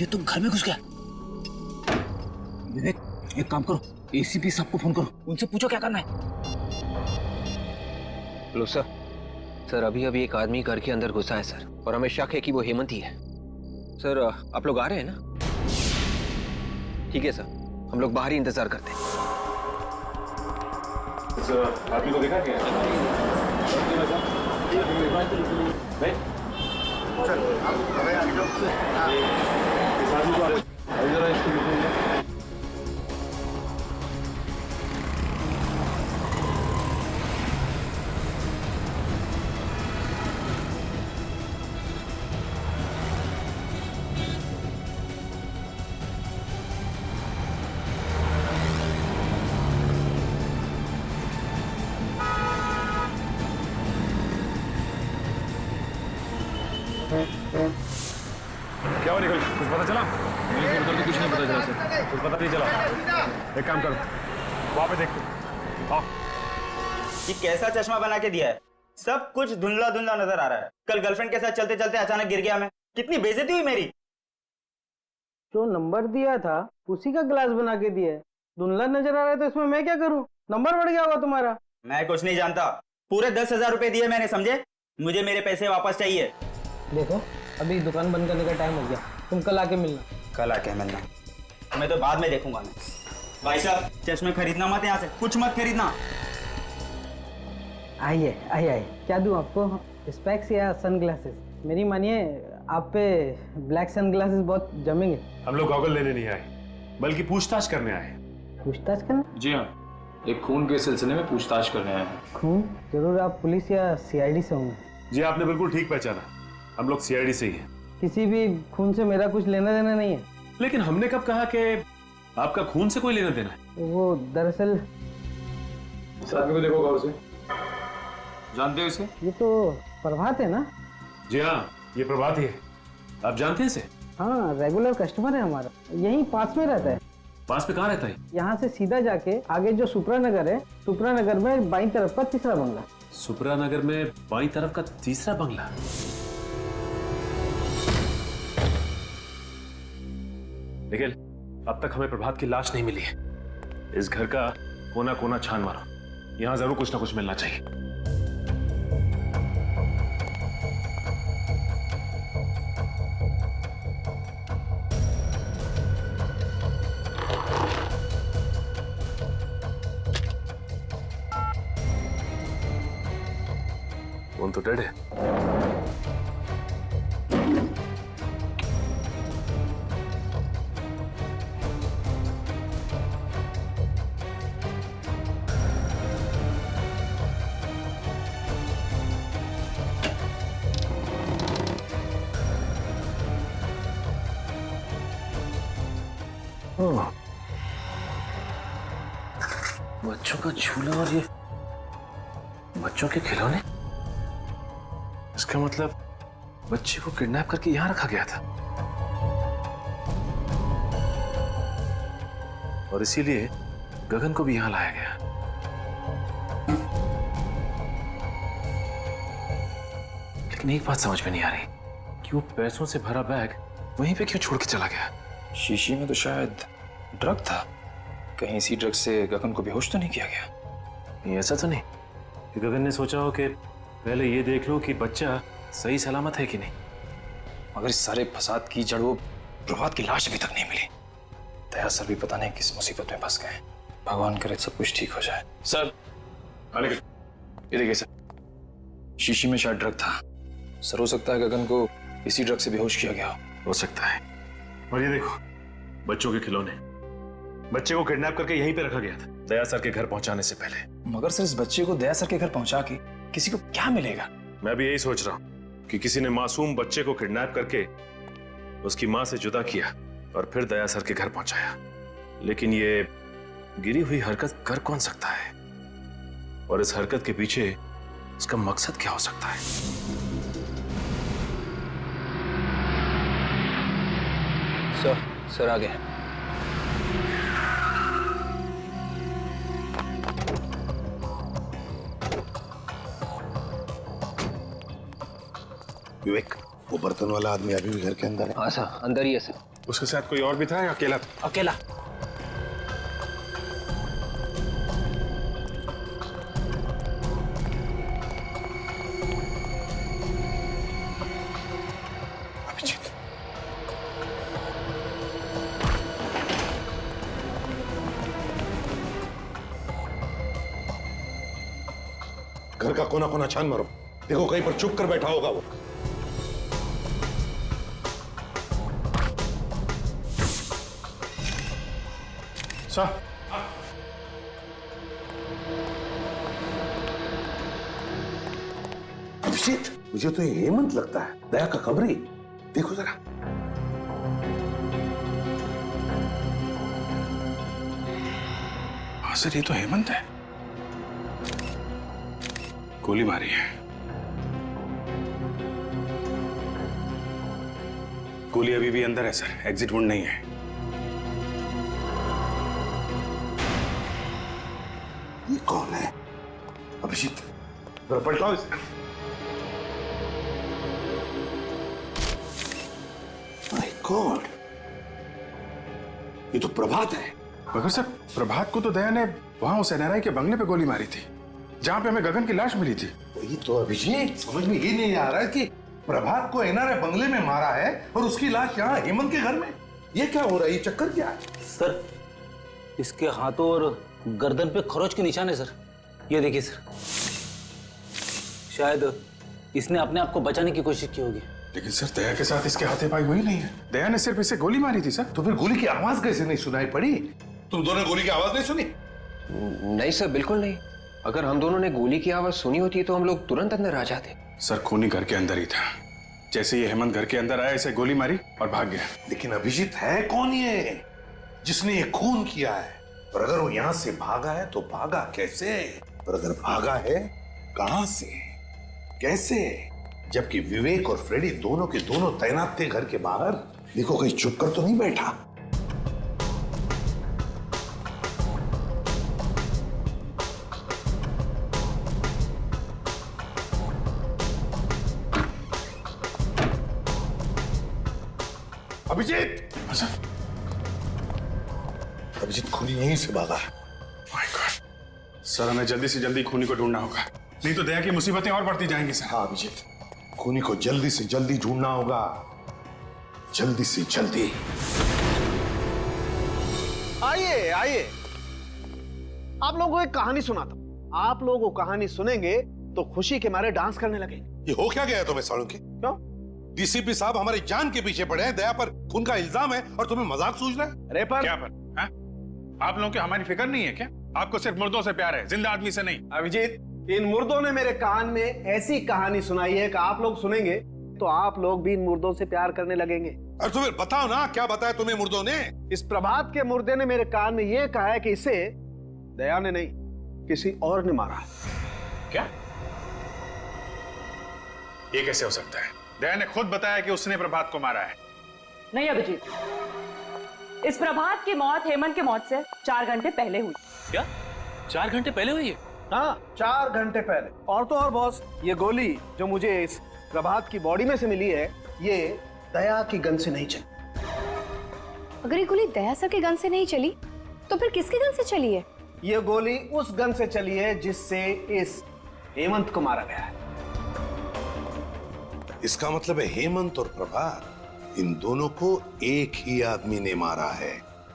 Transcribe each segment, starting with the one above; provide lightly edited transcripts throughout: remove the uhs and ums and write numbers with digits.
ये तो घर में घुस गया। विवेक, एक काम करो, एसीपी साहब को फोन करो, उनसे पूछो क्या करना है। लो सर, सर अभी अभी एक आदमी घर के अंदर घुसा है सर, और हमें शक है कि वो हेमंत ही है। सर आप लोग आ रहे हैं ना? ठीक है सर, हम लोग बाहर ही इंतजार करते हैं। सर आदमी को देखा क्या? क्या हुआ निकल? कुछ पता चला? उधर तो कुछ नहीं पता चला सर, कुछ पता नहीं चला। एक काम करो, वहां पे देखो। आओ। ये कैसा चश्मा बना के दिया है? सब कुछ धुंधला धुंधला नजर आ रहा है। कल गर्लफ्रेंड के साथ चलते चलते अचानक गिर गया मैं। कितनी बेइज्जती हुई मेरी। जो नंबर दिया था उसी का ग्लास बना के दिया है। धुंधला नजर आ रहा है तो इसमें मैं क्या करूं? नंबर बढ़ गया होगा तुम्हारा। मैं कुछ नहीं जानता। पूरे 10,000 रुपए दिए मैंने, समझे? मुझे मेरे पैसे वापस चाहिए। देखो अभी दुकान बंद करने का टाइम हो गया, तुम कल आके मिलना। कल आके मिलना? मैं तो बाद में देखूंगा। मैं भाई साहब, चश्मे खरीदना मत, यहाँ से कुछ मत खरीदना। आइए आइए आइए, क्या दूं आपको? स्पेक्स या सनग्लासेस? मेरी मानिए आप पे ब्लैक सनग्लासेस बहुत जमेंगे। हम लोग गॉगल लेने नहीं आए, बल्कि पूछताछ करने आए। पूछताछ करना? जी हाँ, एक खून के सिलसिले में पूछताछ करने आए हैं। खून? जरूर आप पुलिस या सीआईडी से होंगे। जी आपने बिल्कुल ठीक पहचाना, हम लोग सीआईडी से ही हैं। किसी भी खून से मेरा कुछ लेना देना नहीं है। लेकिन हमने कब कहा कि आपका खून से कोई लेना देना है? वो दरअसल इस आदमी को देखो गौर से, जानते हो इसे? ये तो प्रभात है ना? जी हाँ, ये प्रभात ही है। आप जानते हैं इसे? हाँ, रेगुलर कस्टमर है हमारा, यहीं पास में रहता है। पास में कहाँ रहता है? यहाँ से सीधा जाके आगे जो सुप्रा नगर है, सुप्रा नगर में बाईं तरफ का तीसरा बंगला। सुप्रा नगर में बाईं तरफ का तीसरा बंगला। निखिल, अब तक हमें प्रभात की लाश नहीं मिली है। इस घर का कोना कोना छान मारो, यहाँ जरूर कुछ ना कुछ मिलना चाहिए। फोन तो डेड है। बच्चों का झूला और ये बच्चों के खिलौने। इसका मतलब बच्चे को किडनैप करके यहां रखा गया था, और इसीलिए गगन को भी यहां लाया गया। लेकिन एक बात समझ में नहीं आ रही कि वो पैसों से भरा बैग वहीं पे क्यों छोड़ के चला गया? शीशी में तो शायद ड्रग था। कहीं इसी ड्रग से गगन को बेहोश तो नहीं किया गया? नहीं, ऐसा तो नहीं कि गगन ने सोचा हो कि पहले ये देख लो कि बच्चा सही सलामत है कि नहीं। मगर इस सारे फसाद की जड़ वो प्रभात की लाश अभी तक नहीं मिली। दया सर भी पता नहीं किस मुसीबत में फंस गए। भगवान करे सब कुछ ठीक हो जाए। सर ये देखिए सर, शीशी में शायद ड्रग था। सर हो सकता है गगन को इसी ड्रग से बेहोश किया गया हो सकता है। और ये देखो बच्चों के खिलौने, बच्चे को किडनैप करके यहीं पे रखा गया था दया सर के घर पहुंचाने से पहले। मगर सर इस बच्चे को दया सर के घर पहुंचा के किसी को क्या मिलेगा? मैं भी यही सोच रहा हूं कि किसी ने मासूम बच्चे को किडनैप करके उसकी मां से जुदा किया और फिर दया सर के घर पहुंचाया। लेकिन ये गिरी हुई हरकत कर कौन सकता है, और इस हरकत के पीछे उसका मकसद क्या हो सकता है? सर आ गए। विवेक, वो बर्तन वाला आदमी अभी भी घर के अंदर है? हाँ सर, अंदर ही है सर। उसके साथ कोई और भी था या अकेला था? अकेला। अभिजीत, घर का कोना कोना छान मारो, देखो कहीं पर चुप कर बैठा होगा वो। सर, अभिजीत, मुझे तो ये हेमंत लगता है, दया का खबरी। देखो जरा। हाँ सर, ये तो हेमंत है। गोली मारी है। गोली अभी भी अंदर है सर, एग्जिट वुंड नहीं है। ये कौन है? अभिजीत, जरा पलटाओ इसे। माय गॉड, ये तो प्रभात है। मगर सर, प्रभात को तो दया ने वहां उस एनआरआई के बंगले पे गोली मारी थी, जहां पे हमें गगन की लाश मिली थी। वही तो अभिजीत, समझ में ये नहीं आ रहा है कि प्रभात को एनआरआई बंगले में मारा है और उसकी लाश यहाँ हेमंत के घर में। ये क्या हो रहा है? ये चक्कर क्या है? सर, इसके हाथों और गर्दन पे खरोच के निशान है सर। ये देखिए सर, शायद इसने अपने आप को बचाने की कोशिश की होगी। लेकिन सर, दया के साथ इसके हाथापाई हुई नहीं है। दया ने सिर्फ इसे गोली मारी थी सर। तो फिर गोली की आवाज कैसे नहीं सुनाई पड़ी? तुम दोनों गोली की आवाज नहीं सुनी? नहीं सर, बिल्कुल नहीं। अगर हम दोनों ने गोली की आवाज सुनी होती तो हम लोग तुरंत अंदर आ जाते। सर, खूनी घर के अंदर ही था। जैसे ये हेमंत घर के अंदर आया, इसे गोली मारी और भाग गया। लेकिन अभिजीत, है कौन ये जिसने ये खून किया है? और अगर वो यहां से भागा है तो भागा कैसे? और अगर भागा है, कहां से, कैसे? जबकि विवेक और फ्रेडी दोनों के दोनों तैनात थे घर के बाहर। देखो, कहीं चुप कर तो नहीं बैठा। अभिजीत! अभिजीत, खूनी यहीं से भागा है। My God! सर, हमें जल्दी से जल्दी खूनी को ढूंढना होगा, नहीं तो दया की मुसीबतें और बढ़ती जाएंगी सर। हाँ अभिजीत, खूनी को जल्दी से जल्दी ढूंढना होगा, जल्दी से जल्दी। आइए आइए, आप लोगों को एक कहानी सुनाता हूं। आप लोग वो कहानी सुनेंगे तो खुशी के मारे डांस करने लगेंगे। ये हो क्या गया तुम्हें सालुंकी? क्यों? डीसीपी साहब हमारी जान के पीछे पड़े हैं, दया पर खून का इल्जाम है और तुम्हें मजाक सूझ रहा है? अरे पर क्या पर? हाँ? आप लोगों की हमारी फिक्र नहीं है क्या? आपको सिर्फ मुर्दों से प्यार है, जिंदा आदमी से नहीं। अभिजीत, इन मुर्दों ने मेरे कान में ऐसी कहानी सुनाई है कि आप लोग सुनेंगे तो आप लोग भी इन मुर्दों से प्यार करने लगेंगे। और तुम्हें बताओ ना, क्या बताया तुम्हें मुर्दों ने? इस प्रभात के मुर्दे ने मेरे कान में यह कहा है कि इसे दया ने नहीं, किसी और ने मारा है। क्या? ये कैसे हो सकता है? दया ने खुद बताया कि उसने प्रभात को मारा है। नहीं अभिजीत, इस प्रभात की मौत हेमंत की मौत से 4 घंटे पहले हुई। क्या 4 घंटे पहले हुई है? हाँ, 4 घंटे पहले। और तो और बॉस, ये गोली जो मुझे इस प्रभात की बॉडी में से मिली है, ये दया की गन से नहीं चली। अगर ये गोली दया सर के गन से नहीं चली तो फिर किसके गन से चली है? ये गोली उस गन से चली है जिससे इस हेमंत को मारा गया है। इसका मतलब है हेमंत और प्रभात, इन दोनों को एक ही आदमी ने मारा है,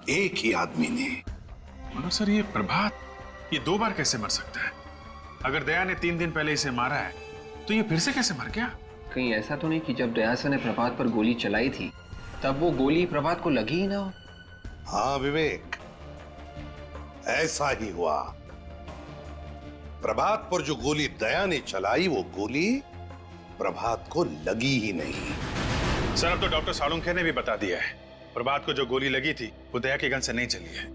एक ही आदमी ने। मगर सर, ये प्रभात ये 2 बार कैसे मर सकता है? अगर दया ने 3 दिन पहले इसे मारा है तो ये फिर से कैसे मर गया? कहीं ऐसा तो नहीं कि जब दया सर ने प्रभात पर गोली चलाई थी तब वो गोली प्रभात को लगी ही ना हो? हाँ विवेक, ऐसा ही हुआ। प्रभात पर जो गोली दया ने चलाई, वो गोली प्रभात को लगी ही नहीं। सर, अब तो डॉक्टर सालुंखे ने भी बता दिया है, प्रभात को जो गोली लगी थी वो दया की गन से नहीं चली है।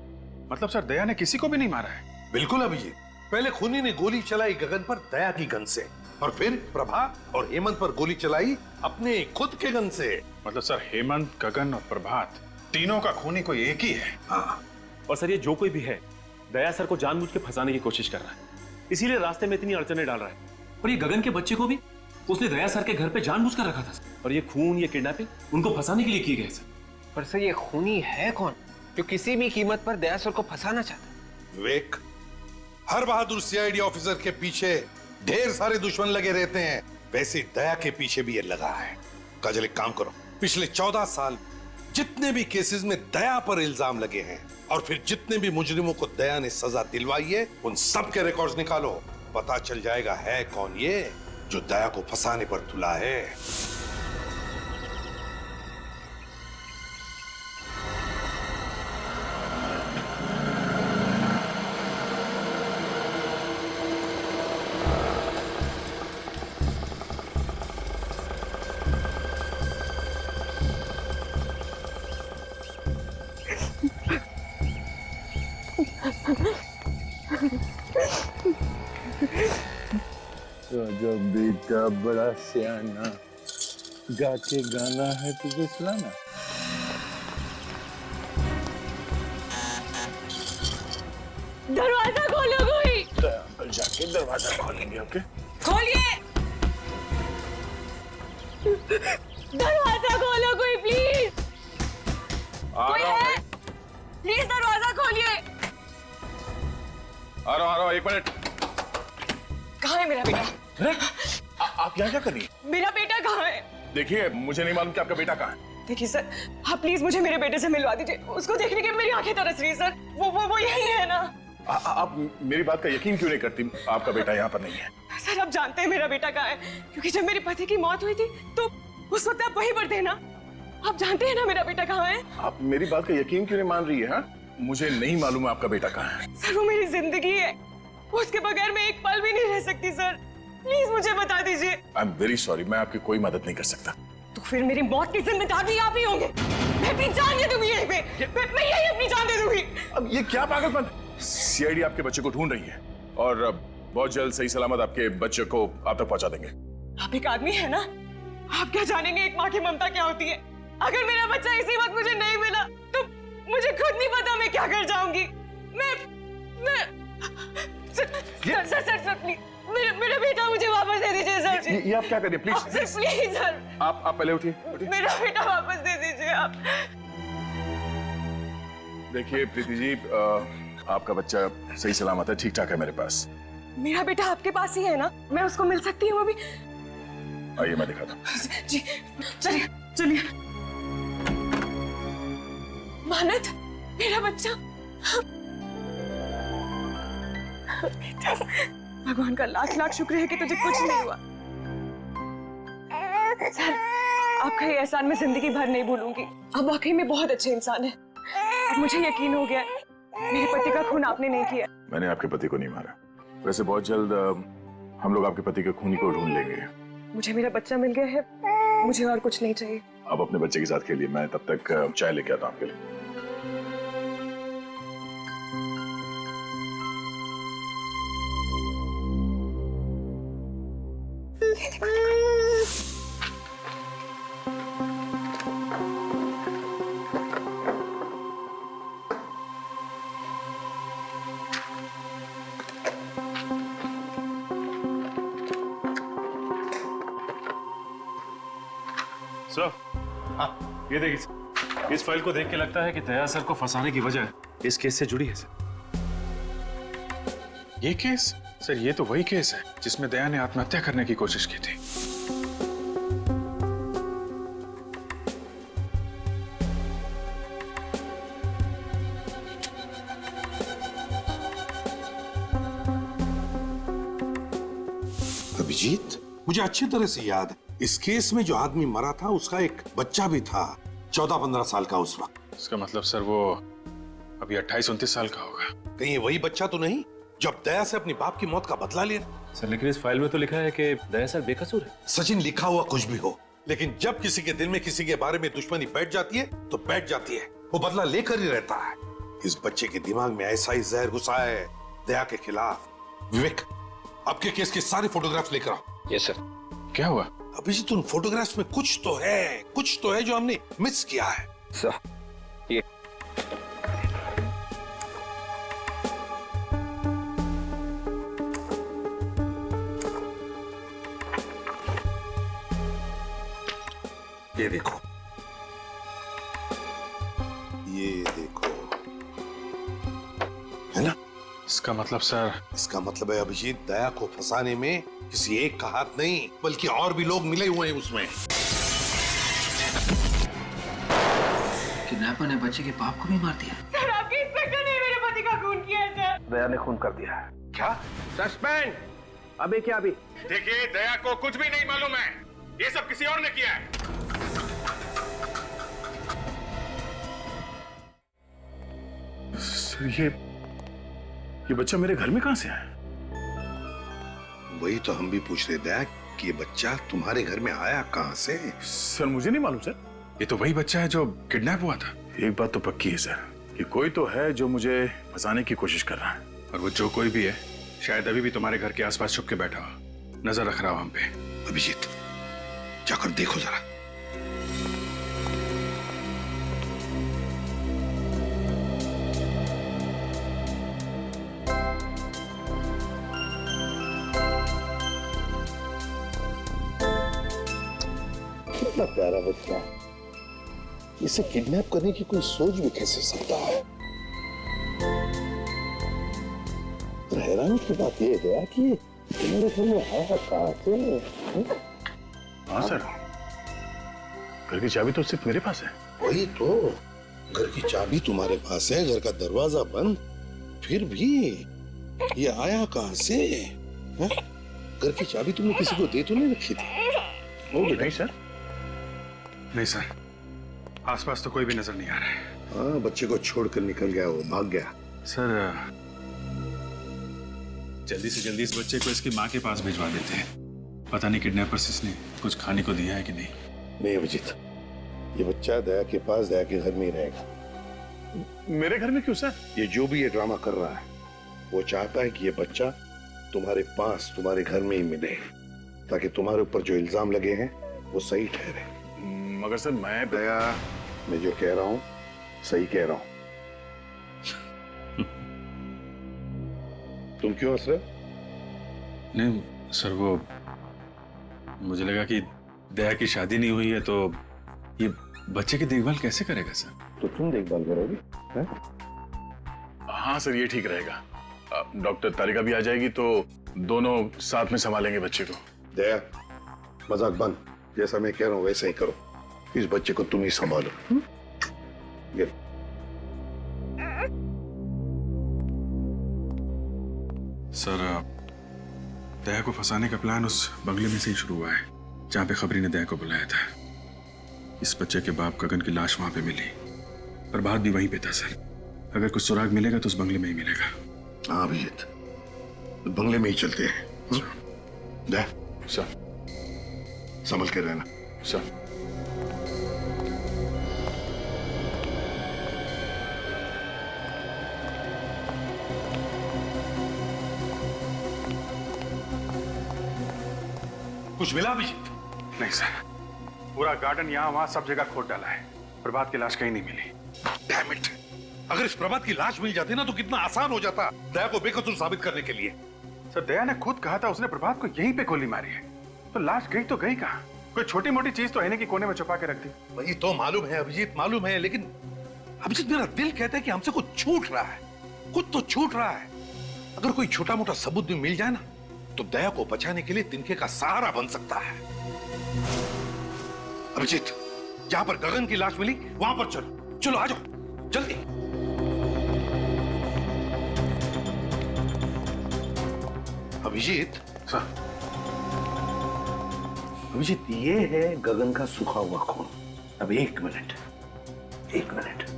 मतलब सर, दया ने किसी को भी नहीं मारा है। बिल्कुल अभिजीत, पहले खूनी ने गोली चलाई गगन पर दया की गन से, और फिर प्रभात और हेमंत पर गोली चलाई अपने खुद के गन से। मतलब सर, हेमंत, गगन और प्रभात तीनों का खूनी कोई एक ही है। हाँ, और सर, ये जो कोई भी है, दया सर को जानबूझ के फंसाने की कोशिश कर रहा है, इसीलिए रास्ते में इतनी अड़चने डाल रहा है। और ये गगन के बच्चे को भी उसने दया सर के घर पे जानबूझकर रखा था सर। और ये खून, ये किडनैपिंग उनको फंसाने के लिए किए गए सर। पर सर ये खूनी है कौन जो किसी भी कीमत पर दया सर को फंसाना चाहता है? विवेक, हर बहादुर सीआईडी ऑफिसर के पीछे ढेर सारे दुश्मन लगे रहते हैं, वैसे दया के पीछे भी ये लगा है। काजल, एक काम करो, पिछले 14 साल जितने भी केसेस में दया पर इल्जाम लगे हैं और फिर जितने भी मुजरिमों को दया ने सजा दिलवाई है, उन सब के रिकॉर्ड्स निकालो। पता चल जाएगा है कौन ये जो दया को फंसाने पर तुला है। जो बेटा बड़ा सियाना, गा के गाना है तुझे सुनाना। दरवाजा खोलो कोई। अंकल जाके दरवाजा खोलेंगे। ओके, खोलिए, दरवाजा खोलो कोई प्लीज। कोई है? प्लीज दरवाजा खोलिए। आ रहा हूँ, एक मिनट। कहाँ है मेरा बेटा? आप यहाँ क्या कर रही है? मेरा बेटा कहाँ है? देखिए, मुझे नहीं मालूम कि आपका बेटा कहाँ है। देखिए सर, आप प्लीज मुझे मेरे बेटे से मिलवा दीजिए। उसको देखने के मेरी आंखें तरस रही है सर। वो यही है ना? आप मेरी बात का यकीन क्यों नहीं करती? आपका बेटा यहाँ पर नहीं है। सर, आप जानते हैं मेरा बेटा कहाँ है, क्योंकि जब मेरे पति की मौत हुई थी तो उस वक्त आप वहीं पर थे ना। आप जानते हैं ना मेरा बेटा कहाँ है? आप मेरी बात का यकीन क्यों नहीं मान रही है? हाँ, मुझे नहीं मालूम आपका बेटा कहाँ है। सर, वो मेरी जिंदगी है, उसके बगैर मैं एक पल भी नहीं रह सकती सर। प्लीज मुझे बता दीजिए। आई एम वेरी सॉरी, मैं आपकी कोई मदद नहीं कर सकता। तो फिर मेरी मौत की जिम्मेदार भी आप ही होंगे। मैं अपनी जान दे दूंगी यहीं पे। मैं यही अपनी जान दे दूंगी। अब ये क्या पागलपन? सीआईडी आपके बच्चे को ढूंढ रही है और बहुत जल्द सही सलामत आपके बच्चे को आप तक पहुंचा देंगे। आप एक आदमी है ना, आप क्या जानेंगे एक माँ की ममता क्या होती है। अगर मेरा बच्चा इसी वक्त मुझे नहीं मिला तो मुझे खुद नहीं पता मैं क्या कर जाऊंगी। मैं सर प्लीज मेरा बेटा मुझे वापस दे दीजिए सर। ये आप क्या करिए प्लीज। सर प्लीज सर, आप पहले उठिए। मेरा बेटा वापस दे दीजिए आप। देखिए प्रीति जी, आपका बच्चा सही सलामत है, ठीक ठाक है मेरे पास। मेरा बेटा आपके पास ही है ना? मैं उसको मिल सकती हूँ अभी? आइए मैं दिखाता हूँ। जी चलिए चलिए। मानत, मेरा बच्चा। भगवान का लाख लाख शुक्र है कि तुझे कुछ नहीं हुआ। सर, आपका ये एहसान मैं जिंदगी भर नहीं भूलूंगी। आप वाकई में बहुत अच्छे इंसान हैं। अब मुझे यकीन हो गया मेरे पति का खून आपने नहीं किया। मैंने आपके पति को नहीं मारा। वैसे बहुत जल्द हम लोग आपके पति के खूनी को ढूंढ लेंगे। मुझे मेरा बच्चा मिल गया है, मुझे और कुछ नहीं चाहिए। आप अपने बच्चे के साथ खेलिए, मैं तब तक चाय लेके आता हूँ आपके लिए। सर, हाँ, ये देखिए, इस फाइल को देख के लगता है कि दया सर को फंसाने की वजह इस केस से जुड़ी है सर। ये केस? सर, ये तो वही केस है जिसमें दया ने आत्महत्या करने की कोशिश की थी। अभिजीत, मुझे अच्छी तरह से याद है, इस केस में जो आदमी मरा था उसका एक बच्चा भी था, 14-15 साल का उस वक्त। इसका मतलब सर वो अभी 28-29 साल का होगा। कहीं ये वही बच्चा तो नहीं जो अब दया से अपनी बाप की मौत का बदला ले रहा? सर, लेकिन इस फाइल में तो लिखा है कि दया सर बेकसूर है। सचिन, लिखा हुआ कुछ भी हो, लेकिन जब किसी के दिल में किसी के बारे में दुश्मनी बैठ जाती है तो बैठ जाती है। वो बदला लेकर ही रहता है। इस बच्चे के दिमाग में ऐसा ही जहर घुसा है दया के खिलाफ। विवेक, आपके केस के सारे फोटोग्राफ्स लेकर आओ। Yes sir. क्या हुआ? अभिजीत, उन फोटोग्राफ्स में कुछ तो है जो हमने मिस किया है। सर, ये ये देखो, ये देखो, है ना? इसका मतलब सर? इसका मतलब है अभिजीत, दया को फंसाने में किसी एक का हाथ नहीं बल्कि और भी लोग मिले हुए हैं उसमें। किडनैपर ने बच्चे के बाप को भी मार दिया। सर आपके इंस्पेक्टर ने मेरे पति का खून किया है सर। दया ने खून कर दिया है। क्या? सस्पेंड। अभी क्या अभी? देखिए, दया को कुछ भी नहीं मालूम है, ये सब किसी और ने किया है। सर ये बच्चा मेरे घर में कहां से आया? वही तो हम भी पूछ रहे दया कि ये बच्चा तुम्हारे घर में आया कहां से? सर मुझे नहीं मालूम सर। ये तो वही बच्चा है जो किडनैप हुआ था। एक बात तो पक्की है सर कि कोई तो है जो मुझे फंसाने की कोशिश कर रहा है। और वो जो कोई भी है शायद अभी भी तुम्हारे घर के आसपास छुप के बैठा हो, नजर रख रहा हो हम पे। अभिजीत, जाकर देखो जरा। कितना प्यारा बच्चा, इसे किडनैप करने की कोई सोच भी कैसे सकता है? हैरानी की बात यह है कि मेरे घर में आया कहां से? हाँ सर, घर की चाबी तो सिर्फ मेरे पास है। वही तो, घर की चाबी तुम्हारे पास है, घर का दरवाजा बंद, फिर भी ये आया कहां से? है? घर की चाबी तुमने किसी को दे तो नहीं रखी थी? वो नहीं सर। नहीं सर, आसपास तो कोई भी नजर नहीं आ रहा है। हाँ, बच्चे को छोड़कर निकल गया, वो भाग गया। सर जल्दी से जल्दी इस बच्चे को इसकी माँ के पास भिजवा देते हैं। पता नहीं किडनैपर्स इसने कुछ खाने को दिया है कि नहीं। नहीं अभिजीत, ये बच्चा दया के पास, दया के घर में ही रहेगा। मेरे घर में क्यों सर? ये जो भी ये ड्रामा कर रहा है, वो चाहता है कि ये बच्चा तुम्हारे पास, तुम्हारे घर में ही मिले, ताकि तुम्हारे ऊपर जो इल्जाम लगे हैं वो सही ठहरे। मगर सर दया, मैं जो कह रहा हूं सही कह रहा हूं। तुम क्यों हंस रहे हो? नहीं सर, वो मुझे लगा कि दया की शादी नहीं हुई है तो ये बच्चे की देखभाल कैसे करेगा सर? तो तुम देखभाल करोगे? हाँ सर, ये ठीक रहेगा। डॉक्टर तारिका भी आ जाएगी तो दोनों साथ में संभालेंगे बच्चे को। दया, मजाक बंद, जैसा मैं कह रहा हूं वैसे ही करो। इस बच्चे को तुम ही संभालो। ये सर, दया को फंसाने का प्लान उस बंगले में से ही शुरू हुआ है जहां पे खबरी ने दया को बुलाया था। इस बच्चे के बाप गगन की लाश वहां पे मिली, प्रभात भी वहीं पे था सर। अगर कुछ सुराग मिलेगा तो उस बंगले में ही मिलेगा। हाँ अभिजीत, बंगले में ही चलते हैं। दया, सर संभल के रहना। सर कुछ मिला अभिजीत? नहीं सर, पूरा गार्डन यहाँ वहां सब जगह खोद डाला है, प्रभात की लाश कहीं नहीं मिली। Damn it! अगर इस प्रभात की लाश मिल जाती ना तो कितना आसान हो जाता दया को बेकसूर साबित करने के लिए। सर, दया ने खुद कहा था उसने प्रभात को यहीं पे गोली मारी है, तो लाश गई तो गई कहाँ? कोई छोटी मोटी चीज तो है नहीं कि कोने में छुपा के रख दी। वही तो मालूम है अभिजीत, मालूम है, लेकिन अभिजीत मेरा दिल कहता है कि हमसे कुछ छूट रहा है, कुछ तो छूट रहा है। अगर कोई छोटा मोटा सबूत भी मिल जाए ना तो दया को बचाने के लिए तिनके का सहारा बन सकता है। अभिजीत, जहां पर गगन की लाश मिली वहां पर चलो, चलो आ जाओ जल्दी। अभिजीत सर, अभिजीत, ये है गगन का सूखा हुआ खून। अब एक मिनट, एक मिनट।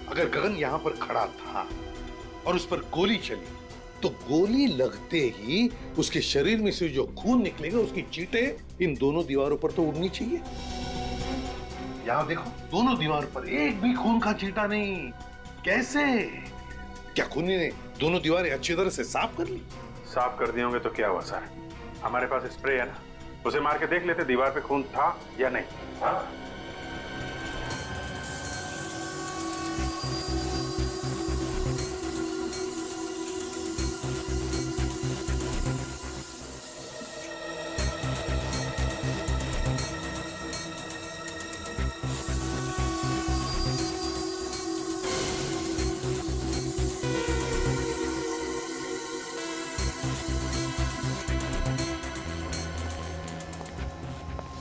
अगर गगन यहां पर खड़ा था और उस पर गोली चली तो गोली लगते ही उसके शरीर में से जो खून निकलेगा उसकी चींटें इन दोनों दीवारों पर तो उड़नी चाहिए। यहां देखो, दोनों दीवार पर एक भी खून का चींटा नहीं। कैसे? क्या खूनी ने दोनों दीवारें अच्छी तरह से साफ कर ली। साफ कर दिए होंगे तो क्या हुआ सर, हमारे पास स्प्रे है ना, उसे मार के देख लेते दीवार पे खून था या नहीं। हाँ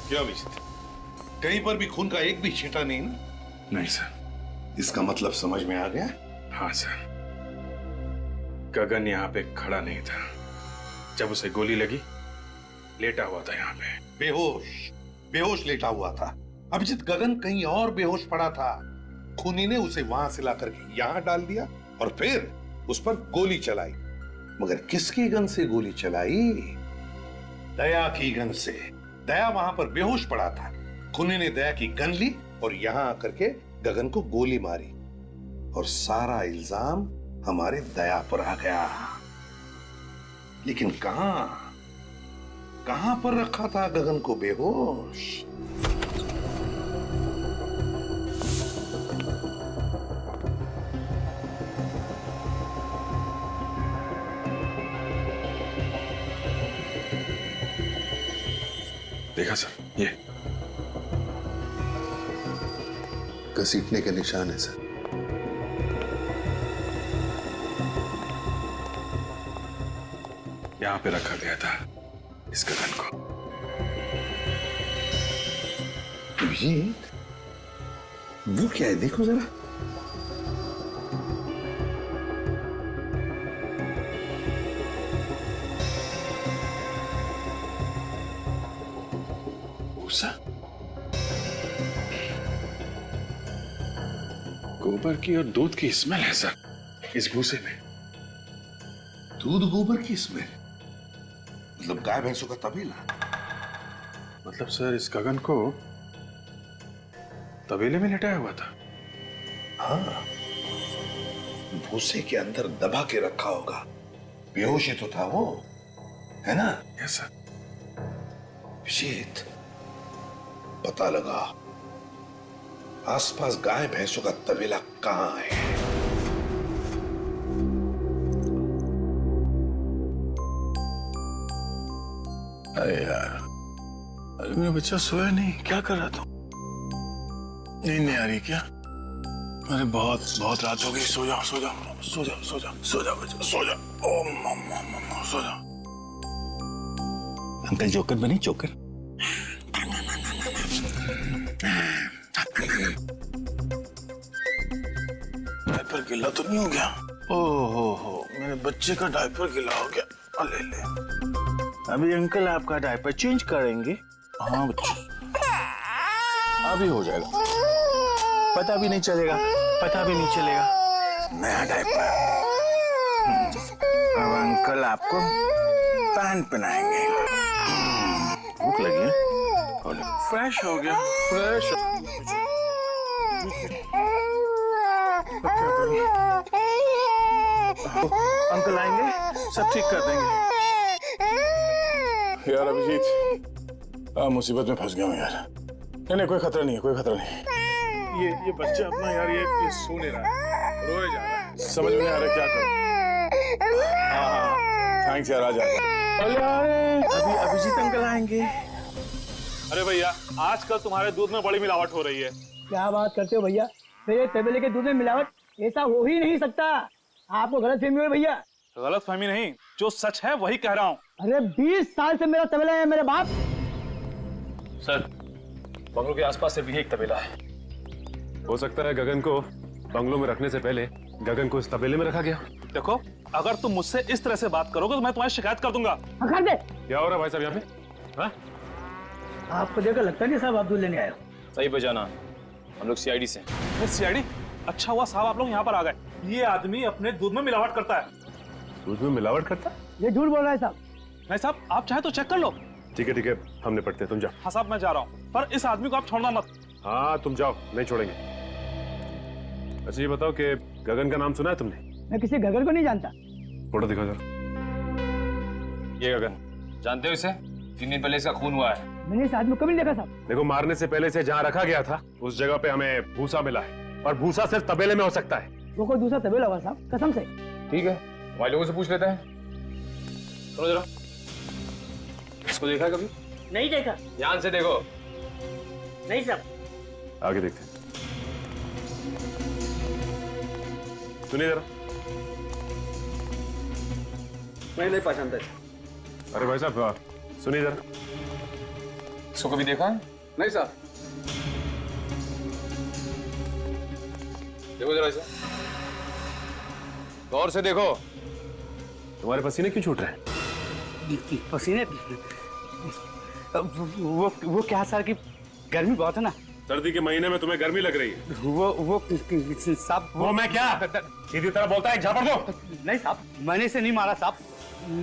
क्या अभिजीत, कहीं पर भी खून का एक भी छींटा नहीं ना? नहीं सर। इसका मतलब समझ में आ गया? हाँ सर, गगन यहाँ पे खड़ा नहीं था जब उसे गोली लगी, लेटा हुआ था यहाँ पे बेहोश लेटा हुआ था। अभिजीत, गगन कहीं और बेहोश पड़ा था, खूनी ने उसे वहां से लाकर के यहाँ डाल दिया और फिर उस पर गोली चलाई। मगर किसकी गन से गोली चलाई? दया की गन से। दया वहां पर बेहोश पड़ा था, खूनी ने दया की गन ली और यहां आकर के गगन को गोली मारी और सारा इल्जाम हमारे दया पर आ गया। लेकिन कहां पर रखा था गगन को बेहोश? देखा सर, ये घसीटने के निशान है सर। यहां पे रखा गया था इस गगन को। अभिजीत, वो क्या है, देखो जरा। गोबर की और दूध की स्मेल है सर इस भूसे में। दूध गोबर की स्मेल? मतलब गाय भैंसों का तबेला? मतलब सर इस गगन को तबेले में लेटाया हुआ था। हाँ, भूसे के अंदर दबा के रखा होगा। बेहोश ही तो था वो, है ना? Yes sir. अभिजीत, पता लगा आसपास गाय भैंसों का तबेला कहां है। अरे यार, अरे मेरा बच्चा सोया नहीं, क्या कर रहा था? नींद नहीं आ रही क्या? अरे बहुत रात हो गई, सो जा बच्चा, सो जा। ओ मम्मा, सो जा। अंकल जोकर बने, जोकर। डायपर गीला तो नहीं हो गया? ओहो, मेरे बच्चे का डायपर गीला हो गया। ले अभी अंकल आपका डायपर चेंज करेंगे। हाँ बच्चों, अभी हो जाएगा, पता भी नहीं चलेगा। नया डायपर। अब अंकल आपको पैंट पहनाएंगे। भूख लगी है? फ्रेश हो गया, फ्रेश। अंकल आएंगे, सब ठीक कर देंगे। यार अभिजीत, मुसीबत में फंस गया हूँ यार। नहीं, कोई खतरा नहीं। ये बच्चा अपना यार, ये सो नहीं रहा है, रोए जा रहा है, समझ में नहीं आ रहा क्या करूं। हाँ, थैंक्स यार, आ जाएगा। अभी अभिजीत अंकल आएंगे। अरे भैया, आजकल तुम्हारे दूध में बड़ी मिलावट हो रही है। क्या बात करते हो भैया? मेरे तबेले के दूध में मिलावट? ऐसा हो ही नहीं सकता। आपको गलतफहमी हुई भैया। गलतफहमी नहीं, जो सच है वही कह रहा हूँ। अरे 20 साल से मेरा तबेला है मेरे बाप। सर, बंगलों के आसपास सिर्फ यही एक तबेला है। हो सकता है गगन को बंगलों में रखने से पहले गगन को इस तबेले में रखा गया। देखो, अगर तुम मुझसे इस तरह से बात करोगे तो मैं तुम्हारी शिकायत कर दूंगा। कर दे। क्या हो रहा है भाई साहब यहाँ पे? हाँ? आपको देखकर लगता नहीं साहब आप दूध लेने आए हो। सही बजाना, हम लोग सीआईडी से। सीआईडी? अच्छा हुआ साहब आप लोग यहाँ पर आ गए। ये आदमी अपने दूध में मिलावट करता है। दूध में मिलावट करता? ये झूठ बोल रहा है साहब। नहीं साहब, आप चाहे तो चेक कर लो। ठीक है, हम निपटते हैं, तुम जाओ। हाँ साहब, मैं जा रहा हूँ, पर इस आदमी को आप छोड़ना मत। हाँ, तुम जाओ, नहीं छोड़ेंगे। अच्छा ये बताओ कि गगन का नाम सुना है तुमने? मैं किसी गगन को नहीं जानता। फोटो दिखा जरा। ये गगन, जानते हो इसे? 3 दिन पहले इसका खून हुआ है। मैंने इस आदमी को कभी नहीं देखा साहब। देखो, मारने से पहले से जहाँ रखा गया था उस जगह पे हमें भूसा मिला है, और भूसा सिर्फ तबेले में हो सकता है। वो कोई दूसरा तबेला होगा साहब, कसम से। ठीक है, हमारे लोगों से पूछ लेते हैं। सुनो जरा, इसको देखा कभी? नहीं देखा। ध्यान से देखो। नहीं साहब। आगे देखते हैं। सुनिए जरा। मैं नहीं पहचानता। अरे भाई साहब, सुनिए जरा। इसको कभी देखा है? नहीं साहब। देखो जरा इसे, गौर से देखो। तुम्हारे पसीने क्यों छूट रहे हैं? पसीने? वो क्या सर की गर्मी बहुत है ना। सर्दी के महीने में तुम्हें गर्मी लग रही है? वो साहब। वो मैं क्या? सीधी तरह बोलता है, एक झापड़ दो। नहीं साहब, मैंने इसे नहीं मारा साहब।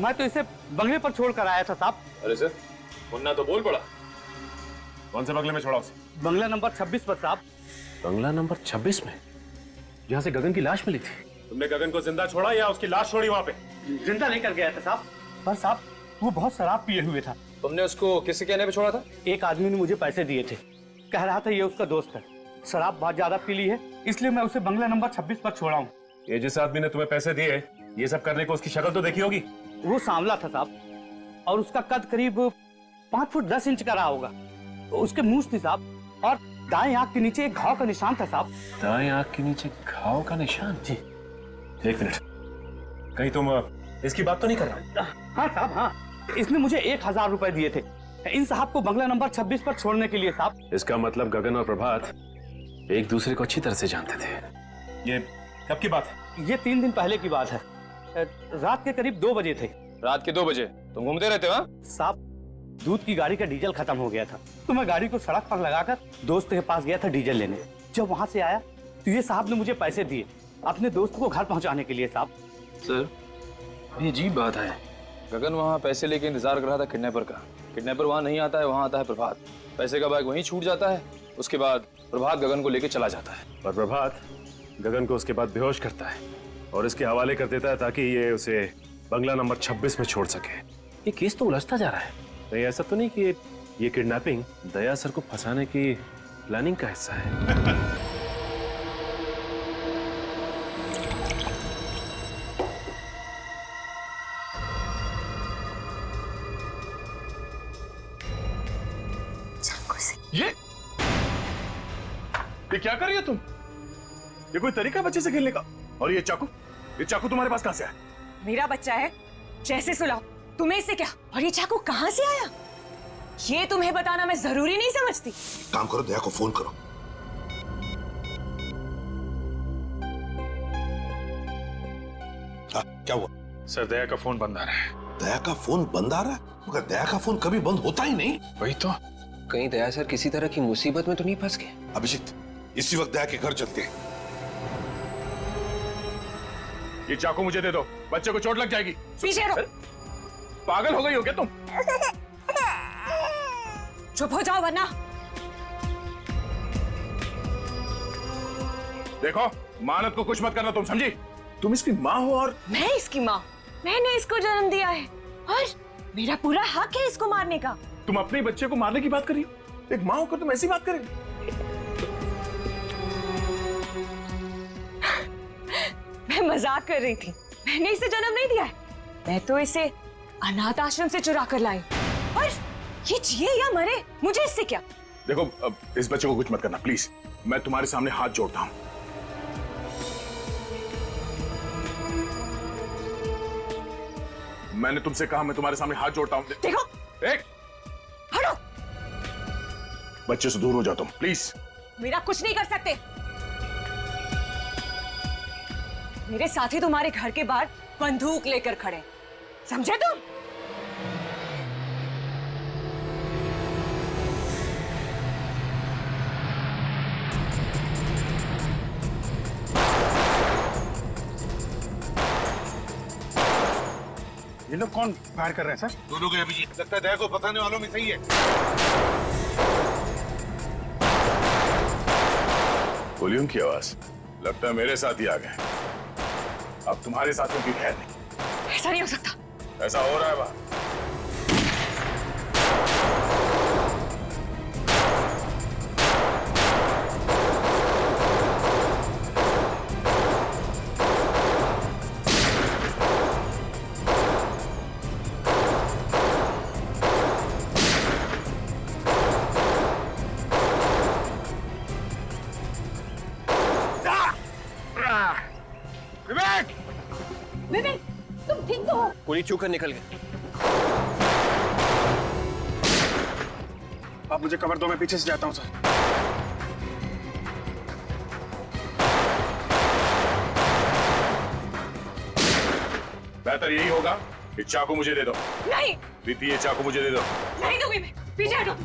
मैं तो इसे बंगले पर छोड़ कर आया था साहब। अरे सर, मुन्ना तो बोल पड़ा। कौन से बंगले में छोड़ा उसे? बंगला नंबर 26 पर साहब। बंगला नंबर 26 में, जहाँ से गगन की लाश मिली थी? तुमने गगन को जिंदा छोड़ा या उसकी लाश छोड़ी वहाँ पे? जिंदा नहीं कर गया था साहब, पर साहब वो बहुत शराब पिए हुए था। तुमने उसको किससे कहने पे छोड़ा था? एक आदमी ने मुझे पैसे दिए थे, कह रहा था ये उसका दोस्त है, शराब बहुत ज्यादा पी ली है, इसलिए मैं उसे बंगला नंबर 26 पर छोड़ा हूँ। ये जिस आदमी ने तुम्हें पैसे दिए ये सब करने को, उसकी शक्ल तो देखी होगी? वो सांवला था साहब, और उसका कद करीब 5 फुट 10 इंच का रहा होगा। उसके मूंछ थी साहब, और दाएं आंख के नीचे एक घाव का निशान था साहब। दाएं आंख के नीचे घाव का निशान? जी। 1 मिनट, कहीं तुम इसकी बात तो नहीं कर रहे? हाँ साहब, हाँ। इसने मुझे 1000 रुपए दिए थे इन साहब को बंगला नंबर 26 पर छोड़ने के लिए साहब। इसका मतलब गगन और प्रभात एक दूसरे को अच्छी तरह से जानते थे। ये कब की बात है? ये 3 दिन पहले की बात है। रात के करीब 2 बजे थे। रात के 2 बजे तुम घूमते रहते हो? साहब, दूध की गाड़ी का डीजल खत्म हो गया था, तो मैं गाड़ी को सड़क पर लगाकर दोस्त के पास गया था डीजल लेने। जब वहां से आया तो ये साहब ने मुझे पैसे दिए अपने दोस्त को घर पहुंचाने के लिए साहब। सर, ये अजीब बात है। गगन वहाँ पैसे लेके इंतजार कर रहा था किडनैपर का। किडनैपर वहाँ नहीं आता है, वहाँ आता है प्रभात। पैसे का बैग वहीं छूट जाता है, उसके बाद प्रभात गगन को लेके चला जाता है। और प्रभात गगन को उसके बाद बेहोश करता है और इसके हवाले कर देता है ताकि ये उसे बंगला नंबर 26 में छोड़ सके। ये केस तो उलझता जा रहा है। नहीं, ऐसा तो नहीं कि ये किडनैपिंग दया सर को फंसाने की प्लानिंग का हिस्सा है? ये क्या कर रही हो तुम? ये कोई तरीका है बच्चे से खेलने का? और ये चाकू तुम्हारे पास कहां से आया? मेरा बच्चा है, जैसे सुलाओ। तुम्हें इससे क्या? और ये चाकू कहां से आया? ये तुम्हें बताना मैं जरूरी नहीं समझती। काम करो, दया को फोन करो। क्या हुआ? सर, दया का फोन बंद आ रहा है। दया का फोन बंद आ रहा है? मगर दया का फोन कभी बंद होता ही नहीं। वही तो। कहीं दया सर किसी तरह की मुसीबत में तो नहीं फंस गए? अभिजीत, इसी वक्त दया के घर चलते हैं। ये चाकू मुझे दे दो, बच्चे को चोट लग जाएगी। पीछे रहो। पागल हो गई हो क्या तुम? चुप हो जाओ वरना। देखो, मानत को कुछ मत करना, तुम समझी? तुम इसकी माँ हो और मैं इसकी माँ। मैंने इसको जन्म दिया है और मेरा पूरा हक है इसको मारने का। तुम अपने बच्चे को मारने की बात कर रही हो? एक माँ होकर तुम ऐसी बात करेगी? मैं मजाक कर रही थी। मैंने इसे जन्म नहीं दिया है, मैं तो इसे अनाथ आश्रम से चुरा कर लाई। और ये जिए या मरे, मुझे इससे क्या? देखो, अब इस बच्चे को कुछ मत करना प्लीज। मैं तुम्हारे सामने हाथ जोड़ता हूँ। मैंने तुमसे कहा मैं तुम्हारे सामने हाथ जोड़ता हूँ। देखो, एक हटो। बच्चे से दूर हो जाओ तुम प्लीज। मेरा कुछ नहीं कर सकते। मेरे साथी तुम्हारे घर के बाहर बंदूक लेकर खड़े, समझे तुम? ये लोग कौन फायर कर रहे हैं सर? दोनों के अभिजीत, लगता है दया को फंसाने वालों में सही है। गोलियों की आवाज, लगता है मेरे साथ ही आ गए। अब तुम्हारे साथियों की खैर नहीं। ऐसा नहीं हो सकता। ऐसा हो रहा है बात। विवेक, तुम ठीक तो हो? गोली चूक कर निकल गए। आप मुझे कवर दो, मैं पीछे से जाता हूं सर। बेहतर यही होगा कि चाकू मुझे दे दो। नहीं। प्रीति, ये चाकू मुझे दे दो। नहीं दूंगी मैं, पीछे हटो।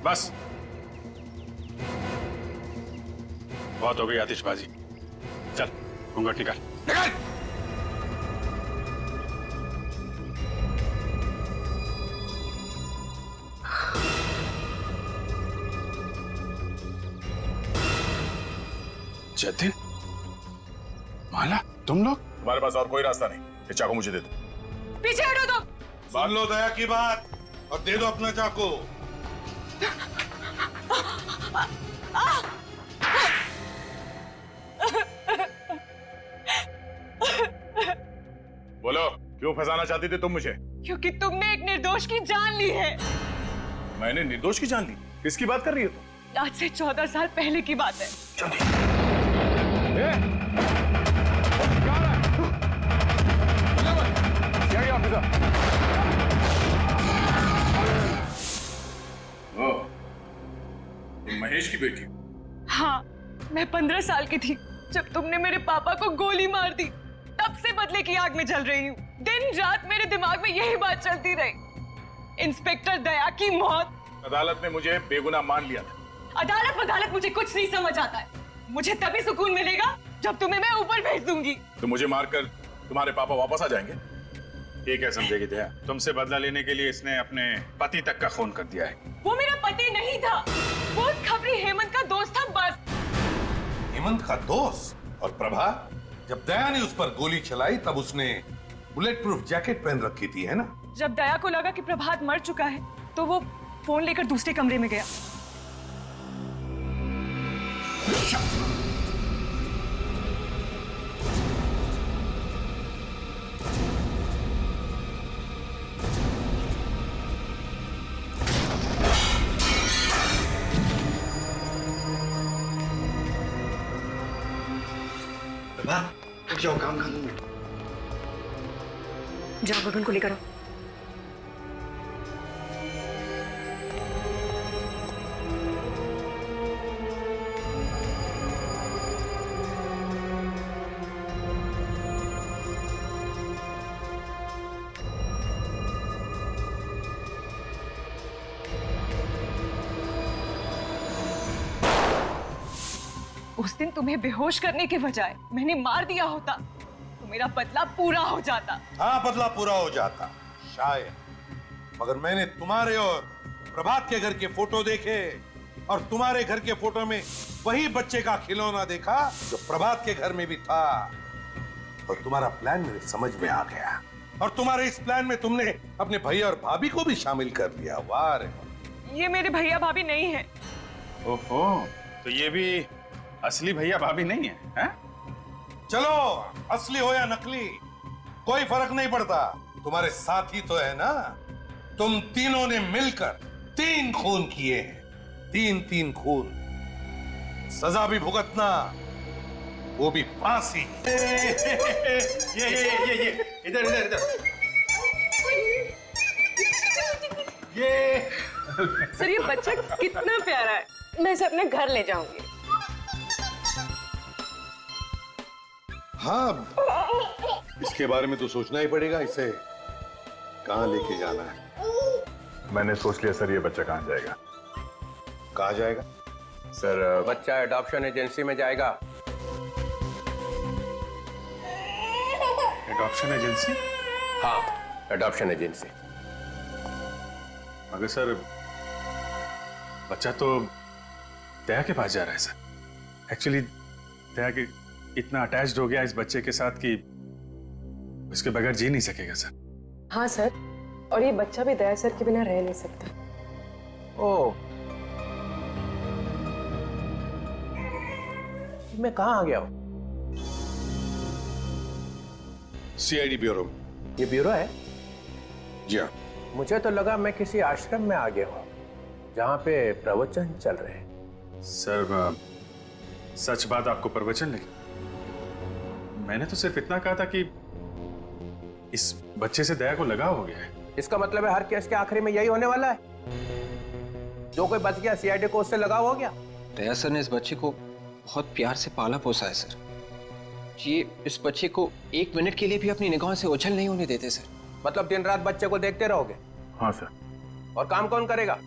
बस बहुत हो गई आतिशबाजी। चल घूंघट निकाल, निकाल। जतिन, माला, तुम लोग? तुम्हारे पास और कोई रास्ता नहीं, ये चाकू मुझे दे दो। पीछे हटो तुम। मान लो दया की बात और दे दो अपना चाकू। बोलो, क्यों फंसाना चाहती थी तुम मुझे? क्योंकि तुमने एक निर्दोष की जान ली है। मैंने निर्दोष की जान ली? किसकी बात कर रही हो तुम? आज से 14 साल पहले की बात है। महेश की बेटी? हाँ, मैं 15 साल की थी जब तुमने मेरे पापा को गोली मार दी। तब से बदले की आग में जल रही हूँ। दिन रात मेरे दिमाग में यही बात चलती रही। इंस्पेक्टर दया की मौत। अदालत ने मुझे बेगुनाह मान लिया था। अदालत मुझे कुछ नहीं समझ आता है। मुझे तभी सुकून मिलेगा जब तुम्हें मैं ऊपर भेज दूंगी। तो मुझे मारकर तुम्हारे पापा वापस आ जाएंगे? ये क्या समझेगी दया? तुमसे बदला लेने के लिए इसने अपने पति तक का खून कर दिया है। वो मेरा पति नहीं था, वो उस खबरी हेमंत का दोस्त था बस। हेमंत का दोस्त? और प्रभा, जब दया ने उस पर गोली चलाई तब उसने बुलेट प्रूफ जैकेट पहन रखी थी, है ना? जब दया को लगा कि प्रभात मर चुका है तो वो फोन लेकर दूसरे कमरे में गया। जाओ, काम खत्म है। जाओ गगन को लेकर आओ। उस दिन तुम्हें बेहोश करने के बजाय मैंने मार दिया होता तो मेरा बदला पूरा हो जाता। हाँ, बदला पूरा हो जाता शायद, मगर मैंने तुम्हारे और प्रभात के घर के फोटो देखे और तुम्हारे घर के फोटो में वही बच्चे का खिलौना देखा जो प्रभात के घर में भी था। और तुम्हारा प्लान मेरे समझ में आ गया और तुम्हारे इस प्लान में तुमने अपने भैया और भाभी को भी शामिल कर लिया। वाह रे वाह। ये मेरे भैया भाभी नहीं है। ओहो, तो ये भी असली भैया भाभी नहीं है, हैं? चलो, असली हो या नकली कोई फर्क नहीं पड़ता, तुम्हारे साथी तो है ना। तुम तीनों ने मिलकर 3 खून किए हैं, 3 खून। सजा भी भुगतना, वो भी फांसी। ये इधर इधर इधर। ये सर, ये बच्चा कितना प्यारा है। मैं इसे अपने घर ले जाऊंगी। हाँ, इसके बारे में तो सोचना ही पड़ेगा, इसे कहाँ लेके जाना है। मैंने सोच लिया सर, ये बच्चा कहाँ जाएगा? कहाँ जाएगा सर? बच्चा एडॉप्शन एजेंसी में जाएगा। Adoption agency? हाँ, एडॉप्शन एजेंसी। मगर सर बच्चा तो दया के पास जा रहा है सर। एक्चुअली दया के इतना अटैच्ड हो गया इस बच्चे के साथ कि उसके बगैर जी नहीं सकेगा सर। हाँ सर, और ये बच्चा भी दया सर के बिना रह नहीं सकता। ओ, मैं कहाँ आ गया हूँ? CID bureau. ये ब्यूरो है? जी हाँ। मुझे तो लगा मैं किसी आश्रम में आ गया हूँ जहाँ पे प्रवचन चल रहे हैं। सर सच बात आपको प्रवचन लगी? मैंने तो सिर्फ इतना कहा था कि इस बच्चे से दया को लगाव हो गया है। इसका मतलब है हर केस के आखिरी में यही होने वाला है, जो कोई बच गया सीआईडी को उससे लगाव हो गया। दया सर ने इस बच्चे को बहुत प्यार से पाला पोसा है सर। ये इस बच्चे को एक मिनट के लिए भी अपनी निगाहों से ओझल नहीं होने देते सर। मतलब दिन रात बच्चे को देखते रहोगे? हाँ सर। और काम कौन करेगा?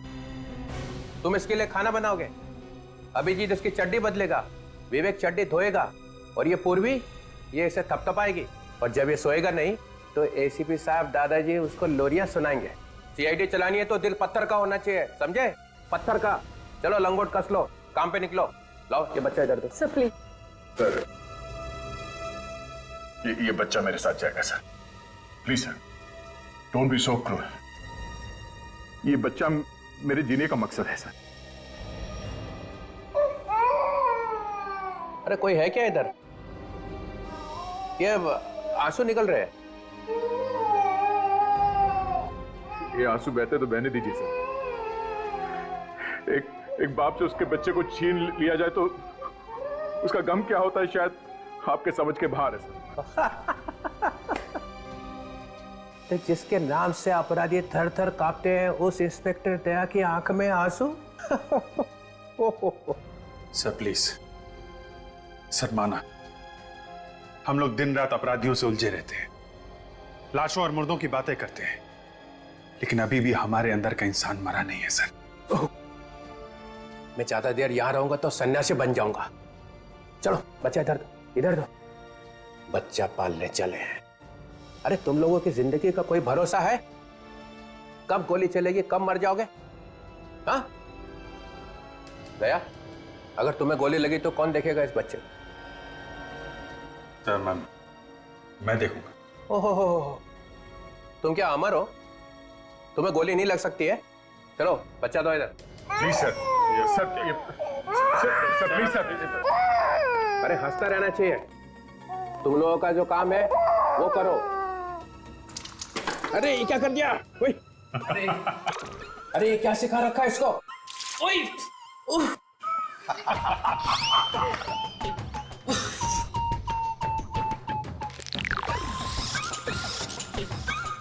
तुम इसके लिए खाना बनाओगे, अभिजीत इसकी चड्डी बदलेगा, विवेक चड्डी धोएगा, और ये पूर्वी ये इसे थपथपाएगी, और जब ये सोएगा नहीं तो एसीपी साहब दादाजी उसको लोरियां सुनाएंगे। सीआईडी चलानी है तो दिल पत्थर का होना चाहिए, समझे? पत्थर का। चलो लंगोट कस लो, काम पे निकलो। लाओ ये बच्चा इधर दो। Sir please. सर ये बच्चा मेरे साथ जाएगा sir. Please sir, don't be so cruel. ये बच्चा मेरे जीने का मकसद है सर। अरे कोई है क्या इधर? ये आंसू निकल रहे हैं। ये आंसू बहते तो बहने दीजिए सर। एक बाप से उसके बच्चे को छीन लिया जाए तो उसका गम क्या होता है शायद आपके समझ के बाहर है सर। तो जिसके नाम से अपराधी थर थर कांपते हैं उस इंस्पेक्टर दया की आंख में आंसू। सर प्लीज सर, माना हम लोग दिन रात अपराधियों से उलझे रहते हैं, लाशों और मुर्दों की बातें करते हैं, लेकिन अभी भी हमारे अंदर का इंसान मरा नहीं है सर। मैं ज्यादा देर यहां रहूंगा तो सन्यासी बन जाऊंगा। चलो बच्चा इधर दो, इधर दो। बच्चा पालने चले हैं। अरे तुम लोगों की जिंदगी का कोई भरोसा है? कब गोली चलेगी, कब मर जाओगे? हाँ दया, अगर तुम्हें गोली लगी तो कौन देखेगा इस बच्चे को? सर मैं देखूंगा। ओहो, तुम क्या अमर हो? तुम्हें गोली नहीं लग सकती है? चलो बच्चा दो इधर। Please sir, sir please sir. अरे हंसता रहना चाहिए। तुम लोगों का जो काम है वो करो। अरे ये क्या कर दिया? अरे ये क्या सिखा रखा है इसको? ओए!